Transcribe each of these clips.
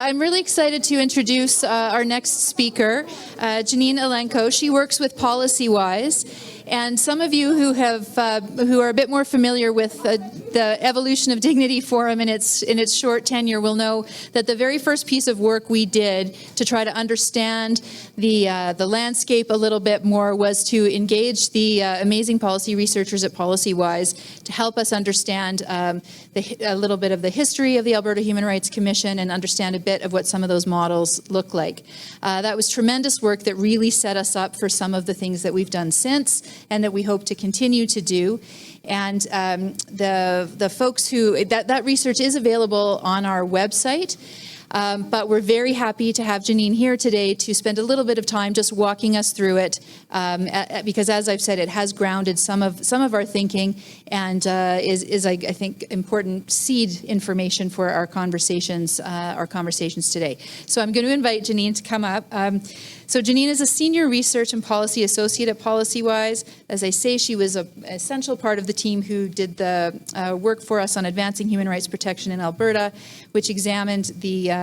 I'm really excited to introduce our next speaker, Janine Elenko. She works with Policywise, and some of you who are a bit more familiar with the evolution of Dignity Forum in its short tenure will know that the very first piece of work we did to try to understand the landscape a little bit more was to engage the amazing policy researchers at Policywise to help us understand a little bit of the history of the Alberta Human Rights Commission and understand a bit of what some of those models look like. That was tremendous work that really set us up for some of the things that we've done since and that we hope to continue to do. And the folks who, that research is available on our website. But we're very happy to have Janine here today to spend a little bit of time just walking us through it, because as I've said, it has grounded some of our thinking and is I think important seed information for our conversations today. So I'm going to invite Janine to come up. So Janine is a senior research and policy associate at Policywise. As I say, she was an essential part of the team who did the work for us on advancing human rights protection in Alberta, which examined the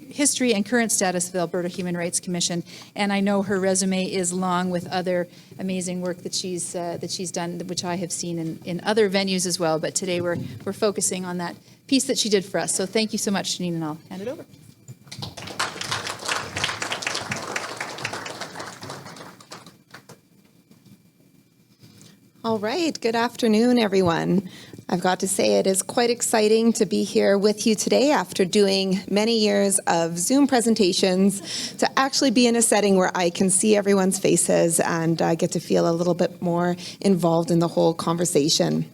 history and current status of the Alberta Human Rights Commission. And I know her resume is long with other amazing work that she's done, which I have seen in other venues as well. But today we're focusing on that piece that she did for us. So thank you so much, Janine, and I'll hand it over. All right, good afternoon, everyone. I've got to say it is quite exciting to be here with you today after doing many years of Zoom presentations to actually be in a setting where I can see everyone's faces and get to feel a little bit more involved in the whole conversation.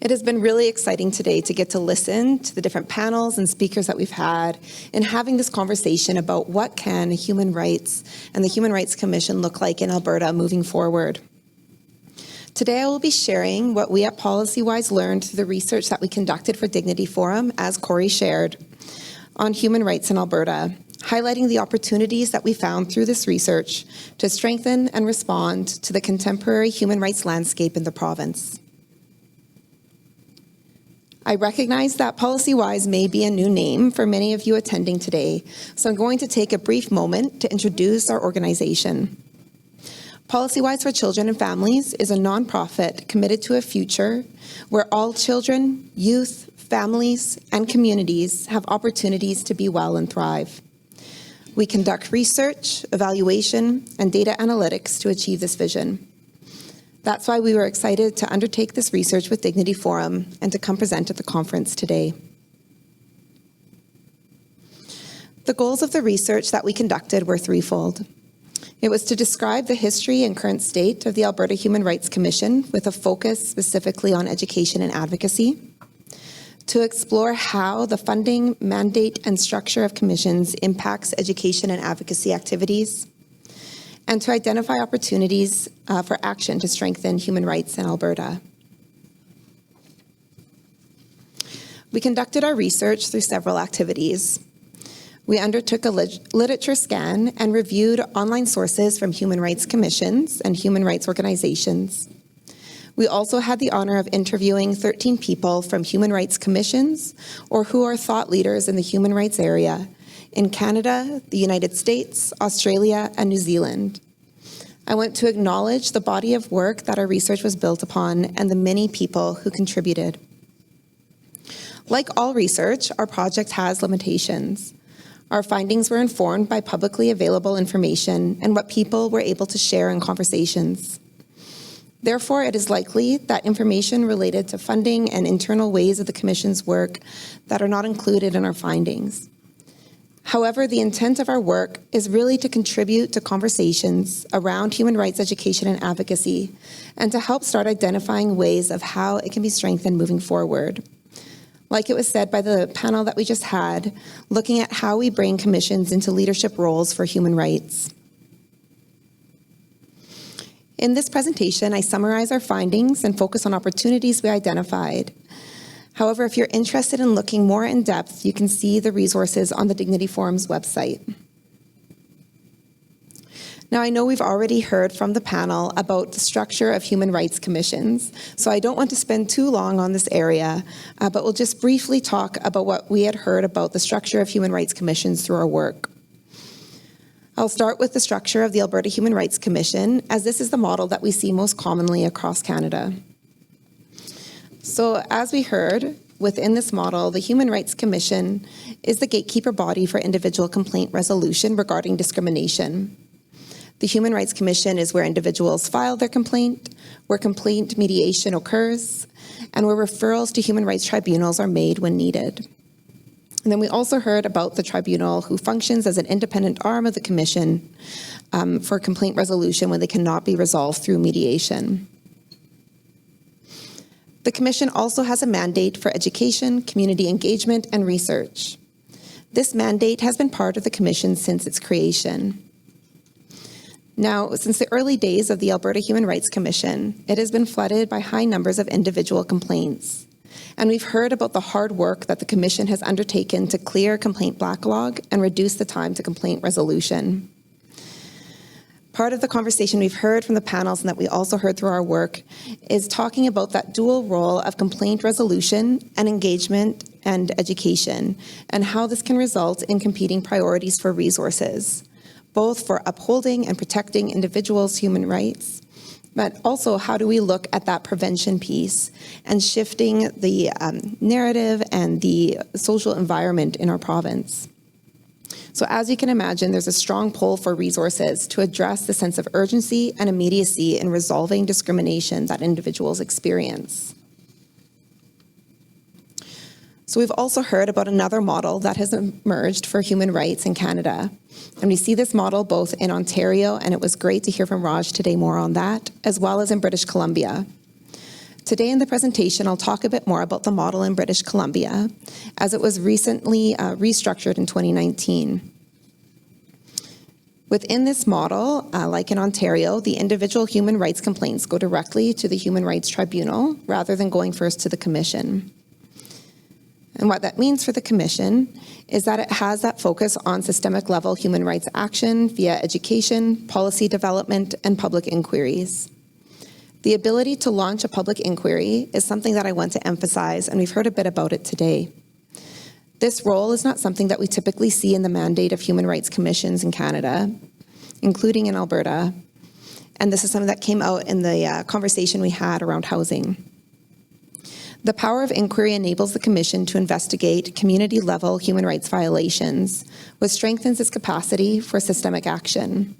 It has been really exciting today to get to listen to the different panels and speakers that we've had and having this conversation about what can human rights and the Human Rights Commission look like in Alberta moving forward. Today I will be sharing what we at Policywise learned through the research that we conducted for Dignity Forum, as Corey shared, on human rights in Alberta, highlighting the opportunities that we found through this research to strengthen and respond to the contemporary human rights landscape in the province. I recognize that Policywise may be a new name for many of you attending today, so I'm going to take a brief moment to introduce our organization. Policywise for Children and Families is a nonprofit committed to a future where all children, youth, families, and communities have opportunities to be well and thrive. We conduct research, evaluation, and data analytics to achieve this vision. That's why we were excited to undertake this research with Dignity Forum and to come present at the conference today. The goals of the research that we conducted were threefold. It was to describe the history and current state of the Alberta Human Rights Commission with a focus specifically on education and advocacy, to explore how the funding, mandate, and structure of commissions impacts education and advocacy activities, and to identify opportunities for action to strengthen human rights in Alberta. We conducted our research through several activities. We undertook a literature scan and reviewed online sources from human rights commissions and human rights organizations. We also had the honor of interviewing 13 people from human rights commissions or who are thought leaders in the human rights area in Canada, the United States, Australia, and New Zealand. I want to acknowledge the body of work that our research was built upon and the many people who contributed. Like all research, our project has limitations. Our findings were informed by publicly available information and what people were able to share in conversations. Therefore, it is likely that information related to funding and internal ways of the Commission's work that are not included in our findings. However, the intent of our work is really to contribute to conversations around human rights education and advocacy and to help start identifying ways of how it can be strengthened moving forward. Like it was said by the panel that we just had, looking at how we bring commissions into leadership roles for human rights. In this presentation, I summarize our findings and focus on opportunities we identified. However, if you're interested in looking more in depth, you can see the resources on the Dignity Forum's website. Now, I know we've already heard from the panel about the structure of human rights commissions, so I don't want to spend too long on this area, but we'll just briefly talk about what we had heard about the structure of human rights commissions through our work. I'll start with the structure of the Alberta Human Rights Commission, as this is the model that we see most commonly across Canada. So, as we heard, within this model, the Human Rights Commission is the gatekeeper body for individual complaint resolution regarding discrimination. The Human Rights Commission is where individuals file their complaint, where complaint mediation occurs, and where referrals to human rights tribunals are made when needed. And then we also heard about the tribunal, who functions as an independent arm of the Commission for complaint resolution when they cannot be resolved through mediation. The Commission also has a mandate for education, community engagement, and research. This mandate has been part of the Commission since its creation. Now, since the early days of the Alberta Human Rights Commission, it has been flooded by high numbers of individual complaints. And we've heard about the hard work that the Commission has undertaken to clear complaint backlog and reduce the time to complaint resolution. Part of the conversation we've heard from the panels and that we also heard through our work is talking about that dual role of complaint resolution and engagement and education, and how this can result in competing priorities for resources, both for upholding and protecting individuals' human rights, but also how do we look at that prevention piece and shifting the narrative and the social environment in our province. So as you can imagine, there's a strong pull for resources to address the sense of urgency and immediacy in resolving discrimination that individuals experience. So we've also heard about another model that has emerged for human rights in Canada. And we see this model both in Ontario, and it was great to hear from Raj today more on that, as well as in British Columbia. Today in the presentation, I'll talk a bit more about the model in British Columbia, as it was recently restructured in 2019. Within this model, like in Ontario, the individual human rights complaints go directly to the Human Rights Tribunal rather than going first to the Commission. And what that means for the Commission is that it has that focus on systemic level human rights action via education, policy development, and public inquiries. The ability to launch a public inquiry is something that I want to emphasize, and we've heard a bit about it today. This role is not something that we typically see in the mandate of human rights commissions in Canada, including in Alberta. And this is something that came out in the conversation we had around housing. The power of inquiry enables the Commission to investigate community-level human rights violations, which strengthens its capacity for systemic action.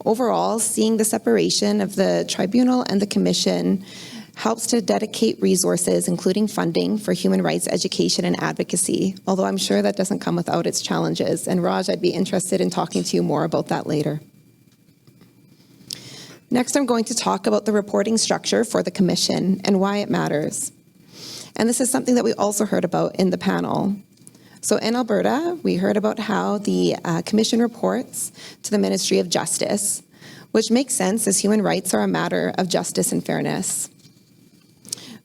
Overall, seeing the separation of the Tribunal and the Commission helps to dedicate resources, including funding, for human rights education and advocacy, although I'm sure that doesn't come without its challenges. And Raj, I'd be interested in talking to you more about that later. Next, I'm going to talk about the reporting structure for the Commission and why it matters. And this is something that we also heard about in the panel. So in Alberta, we heard about how the Commission reports to the Ministry of Justice, which makes sense as human rights are a matter of justice and fairness.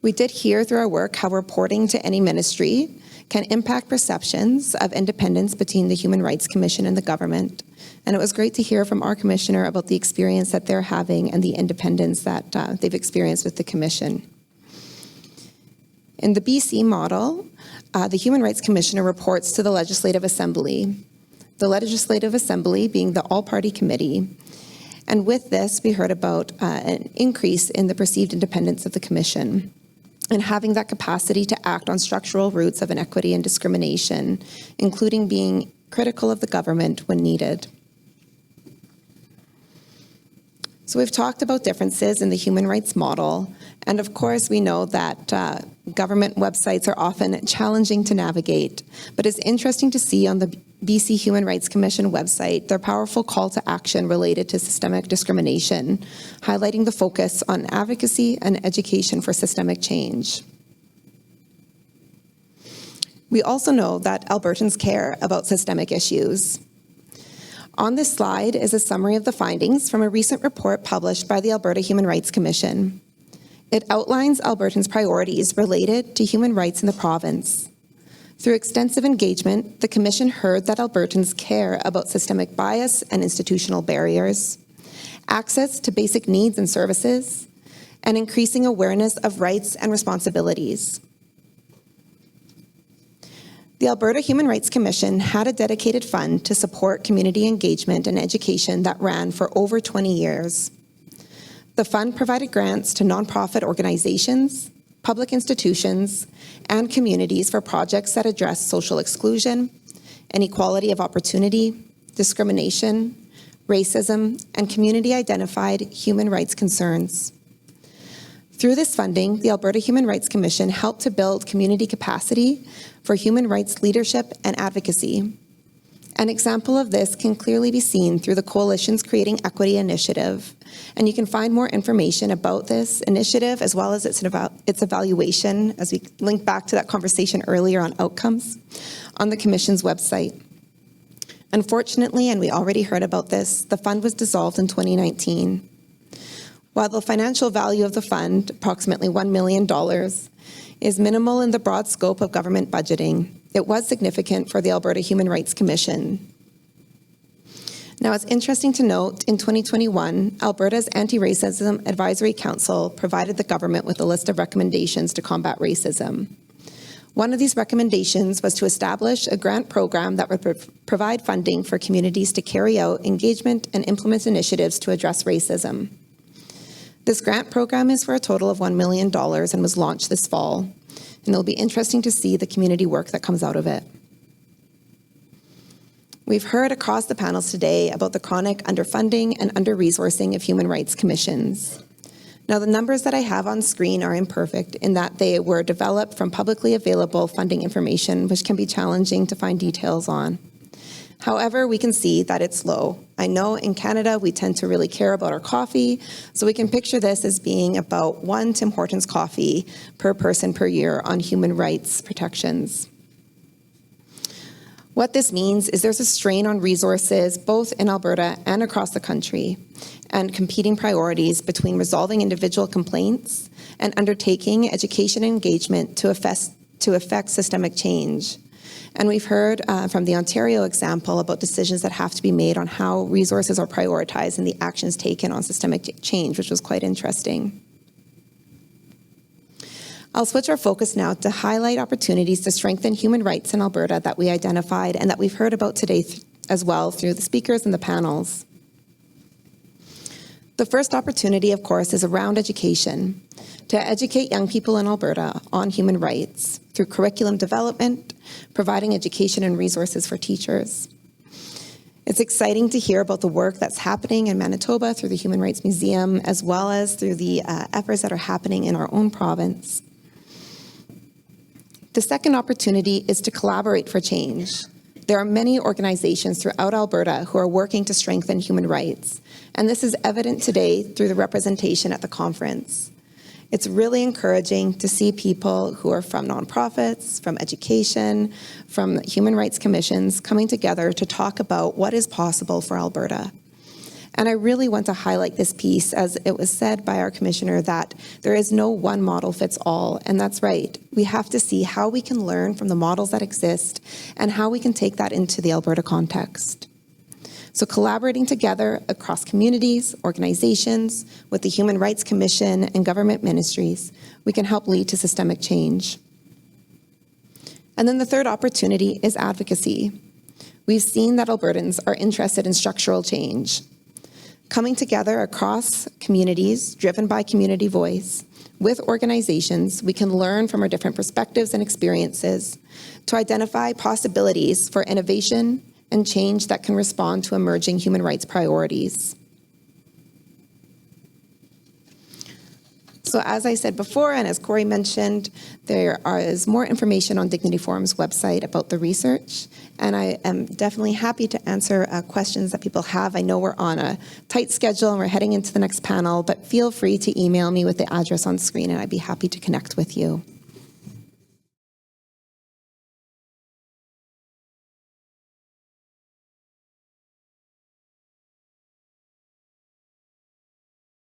We did hear through our work how reporting to any ministry can impact perceptions of independence between the Human Rights Commission and the government. And it was great to hear from our commissioner about the experience that they're having and the independence that they've experienced with the Commission. In the BC model, the Human Rights Commissioner reports to the Legislative Assembly, the Legislative Assembly being the all-party committee. And with this, we heard about an increase in the perceived independence of the Commission and having that capacity to act on structural roots of inequity and discrimination, including being critical of the government when needed. So we've talked about differences in the human rights model, and of course we know that government websites are often challenging to navigate, but it's interesting to see on the BC Human Rights Commission website their powerful call to action related to systemic discrimination, highlighting the focus on advocacy and education for systemic change. We also know that Albertans care about systemic issues. On this slide is a summary of the findings from a recent report published by the Alberta Human Rights Commission. It outlines Albertans' priorities related to human rights in the province. Through extensive engagement, the Commission heard that Albertans care about systemic bias and institutional barriers, access to basic needs and services, and increasing awareness of rights and responsibilities. The Alberta Human Rights Commission had a dedicated fund to support community engagement and education that ran for over 20 years. The fund provided grants to nonprofit organizations, public institutions, and communities for projects that address social exclusion, inequality of opportunity, discrimination, racism, and community-identified human rights concerns. Through this funding, the Alberta Human Rights Commission helped to build community capacity for human rights leadership and advocacy. An example of this can clearly be seen through the Coalition's Creating Equity initiative, and you can find more information about this initiative as well as its evaluation, as we link back to that conversation earlier on outcomes, on the Commission's website. Unfortunately, and we already heard about this, the fund was dissolved in 2019. While the financial value of the fund, approximately $1 million, is minimal in the broad scope of government budgeting, it was significant for the Alberta Human Rights Commission. Now, it's interesting to note, in 2021, Alberta's Anti-Racism Advisory Council provided the government with a list of recommendations to combat racism. One of these recommendations was to establish a grant program that would provide funding for communities to carry out engagement and implement initiatives to address racism. This grant program is for a total of $1 million and was launched this fall, and it'll be interesting to see the community work that comes out of it. We've heard across the panels today about the chronic underfunding and under-resourcing of human rights commissions. Now, the numbers that I have on screen are imperfect in that they were developed from publicly available funding information, which can be challenging to find details on. However, we can see that it's low. I know in Canada, we tend to really care about our coffee, so we can picture this as being about 1 Tim Hortons coffee per person per year on human rights protections. What this means is there's a strain on resources, both in Alberta and across the country, and competing priorities between resolving individual complaints and undertaking education and engagement to affect systemic change. And we've heard from the Ontario example about decisions that have to be made on how resources are prioritized and the actions taken on systemic change, which was quite interesting. I'll switch our focus now to highlight opportunities to strengthen human rights in Alberta that we identified and that we've heard about today as well through the speakers and the panels. The first opportunity, of course, is around education, to educate young people in Alberta on human rights through curriculum development, providing education and resources for teachers. It's exciting to hear about the work that's happening in Manitoba through the Human Rights Museum, as well as through the efforts that are happening in our own province. The second opportunity is to collaborate for change. There are many organizations throughout Alberta who are working to strengthen human rights, and this is evident today through the representation at the conference. It's really encouraging to see people who are from nonprofits, from education, from human rights commissions coming together to talk about what is possible for Alberta. And I really want to highlight this piece, as it was said by our commissioner that there is no one model fits all, and that's right. We have to see how we can learn from the models that exist and how we can take that into the Alberta context. So collaborating together across communities, organizations, with the Human Rights Commission and government ministries, we can help lead to systemic change. And then the third opportunity is advocacy. We've seen that Albertans are interested in structural change. Coming together across communities, driven by community voice, with organizations, we can learn from our different perspectives and experiences to identify possibilities for innovation and change that can respond to emerging human rights priorities. So as I said before, and as Corey mentioned, there is more information on Dignity Forum's website about the research, and I am definitely happy to answer questions that people have. I know we're on a tight schedule and we're heading into the next panel, but feel free to email me with the address on screen and I'd be happy to connect with you.